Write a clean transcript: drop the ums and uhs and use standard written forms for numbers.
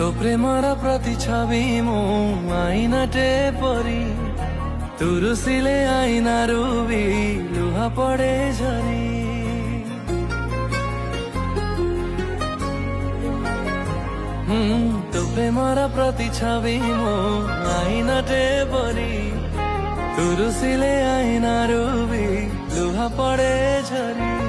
तो प्रेमर प्रतिछवि मु आईनाटे परी तुरुसिले आईना रूबी लुहा पड़े झरी तो प्रेमर प्रतिछवि मु आईनाटे परी तुरुसिले आईना रूबी लुहा पड़े झरी।